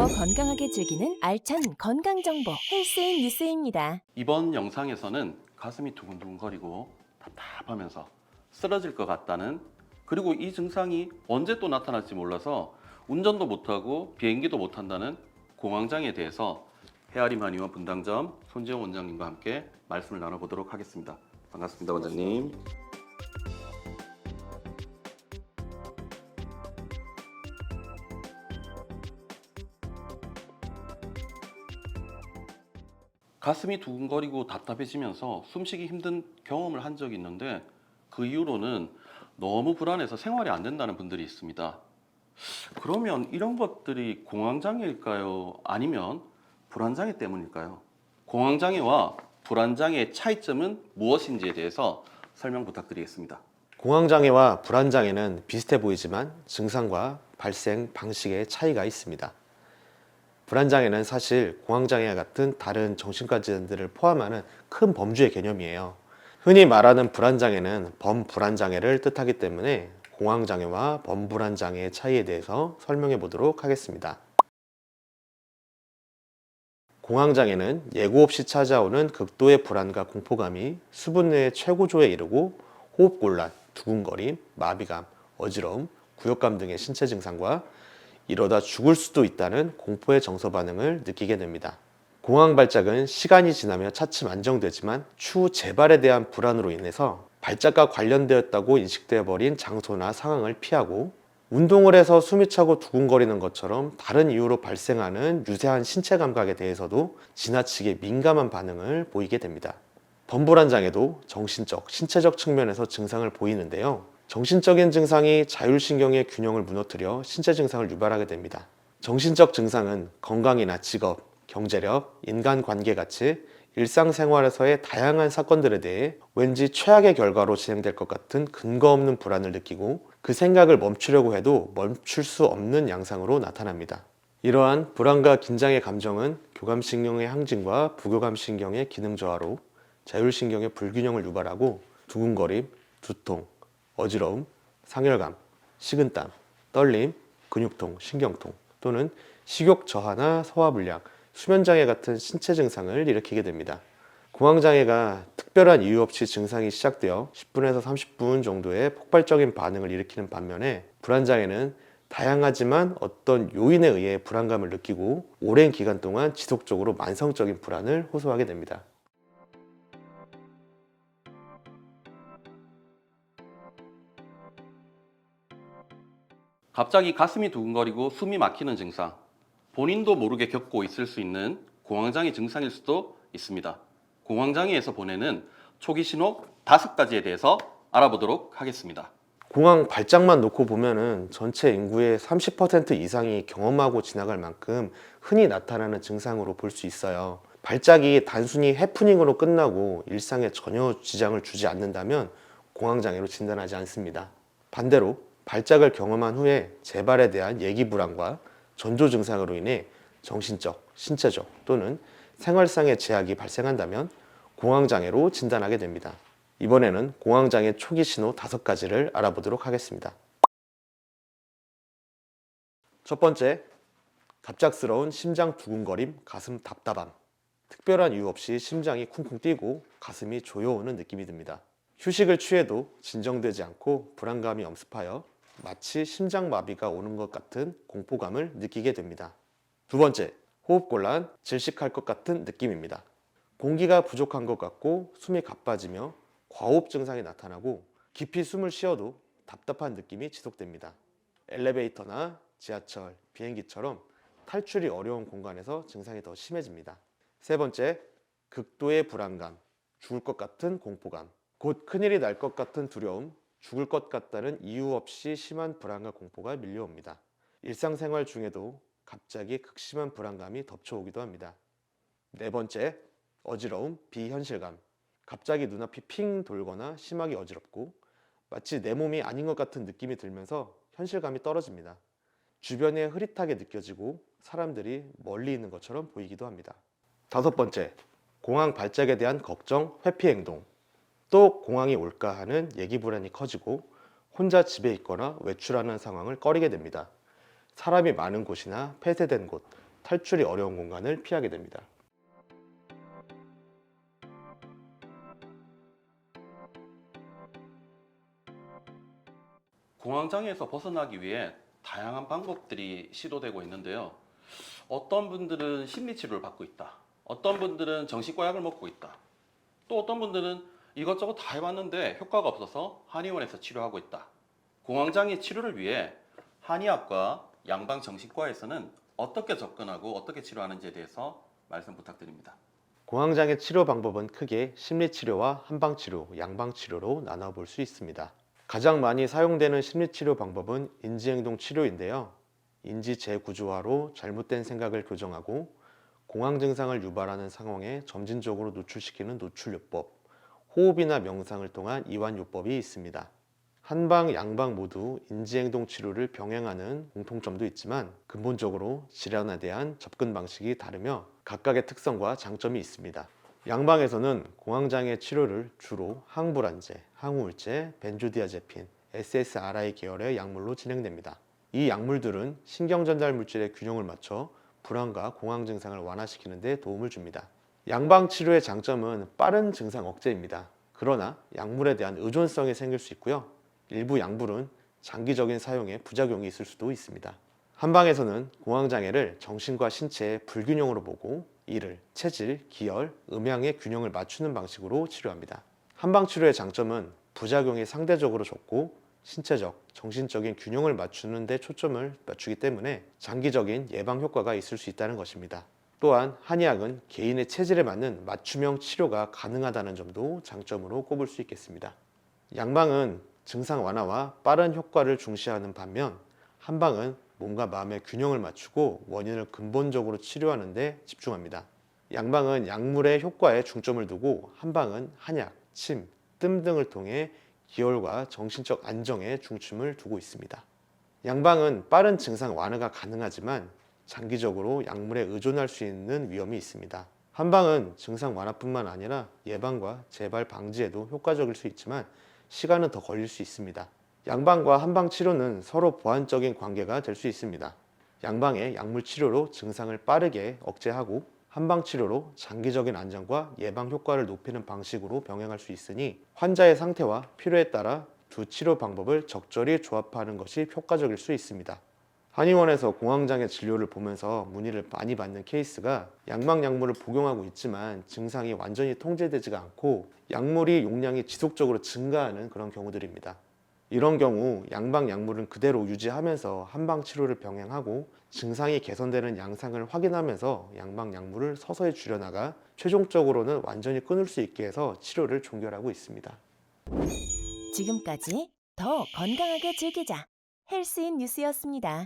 더 건강하게 즐기는 알찬 건강정보 헬스인 뉴스입니다. 이번 영상에서는 가슴이 두근두근거리고 답답하면서 쓰러질 것 같다는, 그리고 이 증상이 언제 또 나타날지 몰라서 운전도 못하고 비행기도 못한다는 공황장애에 대해서 헤아림 한의원 분당점 손지영 원장님과 함께 말씀을 나눠보도록 하겠습니다. 반갑습니다, 원장님. 가슴이 두근거리고 답답해지면서 숨쉬기 힘든 경험을 한 적이 있는데, 그 이후로는 너무 불안해서 생활이 안 된다는 분들이 있습니다. 그러면 이런 것들이 공황장애일까요? 아니면 불안장애 때문일까요? 공황장애와 불안장애의 차이점은 무엇인지에 대해서 설명 부탁드리겠습니다. 공황장애와 불안장애는 비슷해 보이지만 증상과 발생 방식에 차이가 있습니다. 불안장애는 사실 공황장애와 같은 다른 정신과 질환들을 포함하는 큰 범주의 개념이에요. 흔히 말하는 불안장애는 범불안장애를 뜻하기 때문에 공황장애와 범불안장애의 차이에 대해서 설명해 보도록 하겠습니다. 공황장애는 예고 없이 찾아오는 극도의 불안과 공포감이 수분 내의 최고조에 이르고 호흡곤란, 두근거림, 마비감, 어지러움, 구역감 등의 신체 증상과 이러다 죽을 수도 있다는 공포의 정서 반응을 느끼게 됩니다. 공황 발작은 시간이 지나며 차츰 안정되지만 추후 재발에 대한 불안으로 인해서 발작과 관련되었다고 인식되어 버린 장소나 상황을 피하고, 운동을 해서 숨이 차고 두근거리는 것처럼 다른 이유로 발생하는 유사한 신체 감각에 대해서도 지나치게 민감한 반응을 보이게 됩니다. 범불안 장애도 정신적, 신체적 측면에서 증상을 보이는데요. 정신적인 증상이 자율신경의 균형을 무너뜨려 신체 증상을 유발하게 됩니다. 정신적 증상은 건강이나 직업, 경제력, 인간관계 가치, 일상생활에서의 다양한 사건들에 대해 왠지 최악의 결과로 진행될 것 같은 근거 없는 불안을 느끼고, 그 생각을 멈추려고 해도 멈출 수 없는 양상으로 나타납니다. 이러한 불안과 긴장의 감정은 교감신경의 항진과 부교감신경의 기능 저하로 자율신경의 불균형을 유발하고 두근거림, 두통, 어지러움, 상열감, 식은땀, 떨림, 근육통, 신경통 또는 식욕 저하나 소화불량, 수면장애 같은 신체 증상을 일으키게 됩니다. 공황장애가 특별한 이유 없이 증상이 시작되어 10분에서 30분 정도의 폭발적인 반응을 일으키는 반면에, 불안장애는 다양하지만 어떤 요인에 의해 불안감을 느끼고 오랜 기간 동안 지속적으로 만성적인 불안을 호소하게 됩니다. 갑자기 가슴이 두근거리고 숨이 막히는 증상, 본인도 모르게 겪고 있을 수 있는 공황장애 증상일 수도 있습니다. 공황장애에서 보내는 초기 신호 5가지에 대해서 알아보도록 하겠습니다. 공황 발작만 놓고 보면은 전체 인구의 30% 이상이 경험하고 지나갈 만큼 흔히 나타나는 증상으로 볼 수 있어요. 발작이 단순히 해프닝으로 끝나고 일상에 전혀 지장을 주지 않는다면 공황장애로 진단하지 않습니다. 반대로 발작을 경험한 후에 재발에 대한 예기 불안과 전조 증상으로 인해 정신적, 신체적 또는 생활상의 제약이 발생한다면 공황장애로 진단하게 됩니다. 이번에는 공황장애 초기 신호 5가지를 알아보도록 하겠습니다. 첫 번째, 갑작스러운 심장 두근거림, 가슴 답답함. 특별한 이유 없이 심장이 쿵쿵 뛰고 가슴이 조여오는 느낌이 듭니다. 휴식을 취해도 진정되지 않고 불안감이 엄습하여 마치 심장마비가 오는 것 같은 공포감을 느끼게 됩니다. 두 번째, 호흡곤란, 질식할 것 같은 느낌입니다. 공기가 부족한 것 같고 숨이 가빠지며 과호흡 증상이 나타나고, 깊이 숨을 쉬어도 답답한 느낌이 지속됩니다. 엘리베이터나 지하철, 비행기처럼 탈출이 어려운 공간에서 증상이 더 심해집니다. 세 번째, 극도의 불안감, 죽을 것 같은 공포감. 곧 큰일이 날 것 같은 두려움, 죽을 것 같다는 이유 없이 심한 불안과 공포가 밀려옵니다. 일상생활 중에도 갑자기 극심한 불안감이 덮쳐오기도 합니다. 네 번째, 어지러움, 비현실감. 갑자기 눈앞이 핑 돌거나 심하게 어지럽고 마치 내 몸이 아닌 것 같은 느낌이 들면서 현실감이 떨어집니다. 주변에 흐릿하게 느껴지고 사람들이 멀리 있는 것처럼 보이기도 합니다. 다섯 번째, 공황 발작에 대한 걱정, 회피 행동. 또 공황이 올까 하는 예기 불안이 커지고 혼자 집에 있거나 외출하는 상황을 꺼리게 됩니다. 사람이 많은 곳이나 폐쇄된 곳, 탈출이 어려운 공간을 피하게 됩니다. 공황장애에서 벗어나기 위해 다양한 방법들이 시도되고 있는데요. 어떤 분들은 심리치료를 받고 있다. 어떤 분들은 정신과 약을 먹고 있다. 또 어떤 분들은 이것저것 다 해봤는데 효과가 없어서 한의원에서 치료하고 있다. 공황장애 치료를 위해 한의학과 양방정신과에서는 어떻게 접근하고 어떻게 치료하는지에 대해서 말씀 부탁드립니다. 공황장애 치료 방법은 크게 심리치료와 한방치료, 양방치료로 나눠볼 수 있습니다. 가장 많이 사용되는 심리치료 방법은 인지행동 치료인데요. 인지 재구조화로 잘못된 생각을 교정하고 공황 증상을 유발하는 상황에 점진적으로 노출시키는 노출요법, 호흡이나 명상을 통한 이완요법이 있습니다. 한방, 양방 모두 인지행동 치료를 병행하는 공통점도 있지만 근본적으로 질환에 대한 접근 방식이 다르며 각각의 특성과 장점이 있습니다. 양방에서는 공황장애 치료를 주로 항불안제, 항우울제, 벤조디아제핀, SSRI 계열의 약물로 진행됩니다. 이 약물들은 신경전달 물질의 균형을 맞춰 불안과 공황 증상을 완화시키는 데 도움을 줍니다. 양방 치료의 장점은 빠른 증상 억제입니다. 그러나 약물에 대한 의존성이 생길 수 있고요. 일부 약물은 장기적인 사용에 부작용이 있을 수도 있습니다. 한방에서는 공황장애를 정신과 신체의 불균형으로 보고 이를 체질, 기혈, 음양의 균형을 맞추는 방식으로 치료합니다. 한방치료의 장점은 부작용이 상대적으로 적고 신체적, 정신적인 균형을 맞추는 데 초점을 맞추기 때문에 장기적인 예방 효과가 있을 수 있다는 것입니다. 또한 한의학은 개인의 체질에 맞는 맞춤형 치료가 가능하다는 점도 장점으로 꼽을 수 있겠습니다. 양방은 증상 완화와 빠른 효과를 중시하는 반면 한방은 몸과 마음의 균형을 맞추고 원인을 근본적으로 치료하는 데 집중합니다. 양방은 약물의 효과에 중점을 두고 한방은 한약, 침, 뜸 등을 통해 기혈과 정신적 안정에 중점을 두고 있습니다. 양방은 빠른 증상 완화가 가능하지만 장기적으로 약물에 의존할 수 있는 위험이 있습니다. 한방은 증상 완화뿐만 아니라 예방과 재발 방지에도 효과적일 수 있지만 시간은 더 걸릴 수 있습니다. 양방과 한방 치료는 서로 보완적인 관계가 될 수 있습니다. 양방의 약물 치료로 증상을 빠르게 억제하고 한방 치료로 장기적인 안정과 예방 효과를 높이는 방식으로 병행할 수 있으니 환자의 상태와 필요에 따라 두 치료 방법을 적절히 조합하는 것이 효과적일 수 있습니다. 한의원에서 공황장애 진료를 보면서 문의를 많이 받는 케이스가 양방 약물을 복용하고 있지만 증상이 완전히 통제되지가 않고 약물이 용량이 지속적으로 증가하는 그런 경우들입니다. 이런 경우 양방 약물은 그대로 유지하면서 한방 치료를 병행하고 증상이 개선되는 양상을 확인하면서 양방 약물을 서서히 줄여나가 최종적으로는 완전히 끊을 수 있게 해서 치료를 종결하고 있습니다. 지금까지 더 건강하게 즐기자 헬스인 뉴스였습니다.